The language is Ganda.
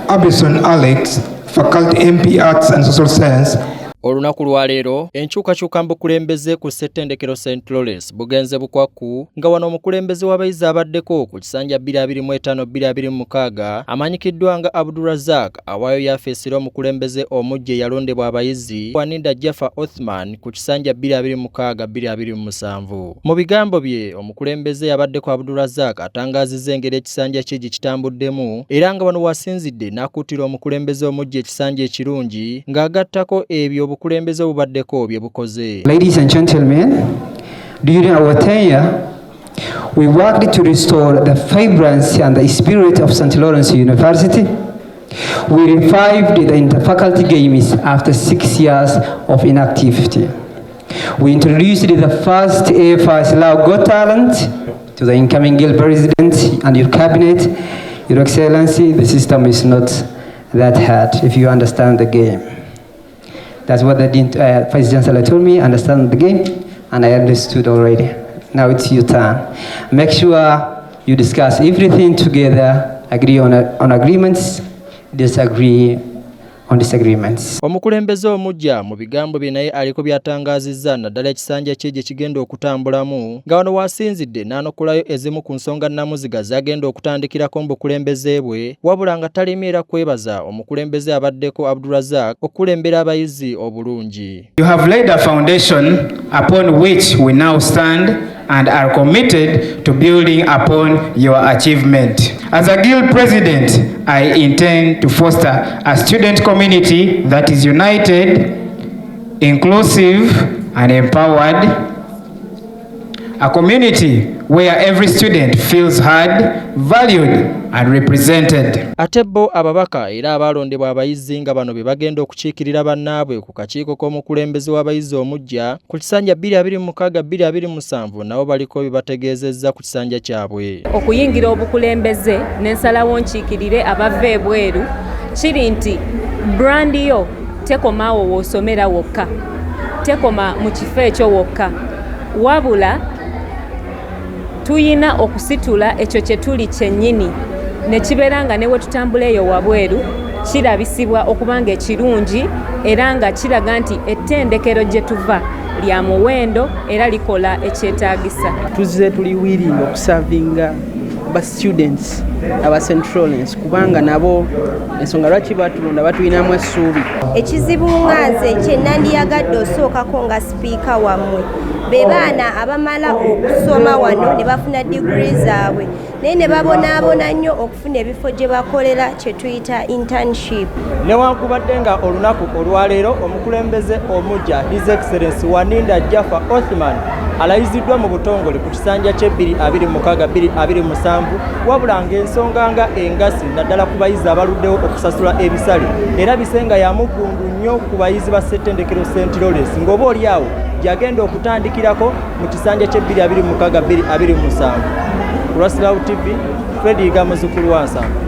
Abison Alex, Faculty MP Arts and Social Science. Olunaku lwa leero enkyukakyuka mu bukulembeze ku ssettendekero St. Lawrence bugenze bukwaku nga wano omukulembeze w'abayizi abaddeko ku kisanja 2025-2026 amanyikiddwa nga Abdulrazak awaayo yafeesera omukulembeze omuggya eyalondebwa abayizi Waninda Jaffa Othman ku kisanja 2026-2027. Mu bigambo bye omukulembeze yabaddeko Abdulrazak atangaazizza engeri ekisanja kye gye kitambuddemu era nga wano wasinzidde n'akuutira omukulembeze omuggya ekisanja ekirungi ng'agattako ebyo Ladies and gentlemen, during our tenure, we worked to restore the vibrancy and the spirit of St. Lawrence University. We revived the inter-faculty games after 6 years of inactivity. We introduced the first ever Slough Got Talent to the incoming Guild President and your cabinet. Your Excellency, the system is not that hard if you understand the game. That's what the Vice Chancellor told me, understand the game, and I understood already. Now it's your turn. Make sure you discuss everything together, agree on agreements, disagree on disagreements. Omukulembeze omujja mu bigambo bye naye aliko byatangaazizza naddala ekisanja kye gye kigenda okutambulamu nga wano wasinzidde n'anokolayo ezimu ku nsonga nnamuziga zagenda okutandikirako mu bukulembeze bwe wabula nga talimira kwebaza omukulembeze abaddeko Abdulrazak okulembera abayizi obulungi. You have laid a foundation upon which we now stand and are committed to building upon your achievement. As a Guild President, I intend to foster a student community that is united, inclusive, and empowered. A community where every student feels heard, valued, and represented. Atebo ababaka era abalondebwa abayizi nga bano be bagenda okukiikirira bannaabwe ku kakiiko k'omukulembeze w'abayizi omujja ku kisanja 2026-2027 nabo baliko bibategeezezza ku kisanja kyabwe. Okuyingira obukulembeze n'ensalawo nkiikirire abava ebweru kiri nti brandi yo tekomaawo w'osomera wokka, tekoma mu kifo ekyo wokka, wabula tuyina okusitula ekyo kye tuli kyennyini ne kibeera nga ne we tutambula eyo wabweru kirabisibwa okubanga ekirungi era nga kiraga nti ettendekero gye tuva lya muwendo era likola ekyetaagisa. Tuzze tuli willing okusavinga ba students aba St. Lawrence kubanga nabo ensonga lwaki batulonda batulinamu essuubi. Ekizibu nga nze kye nandiyagadde osookako nga sipiika wammwe be baana abamala okusoma wano ne bafuna degree zaabwe naye ne babonaabona nnyo okufuna ebifo gye bakolera kye tuyita internship. Newankubadde nga olunaku olwaleero omukulembeze omujja His Excellency Waninda Jaffa Othman alayiziddwa mu butongole ku kisanja kye 2026-2027 wabula ng'ensonga nga engasi naddala ku bayizi abaluddewo okusasula ebisale era bisenga ya muggundu nnyo ku bayizi ba ssettendekero St. Lawrence ng'oba oliawo gyagenda okutandikirako mu kisanja kye 2026-2027. Ku Slough TV, Fred Yiga muzzukulu wa Nsamba.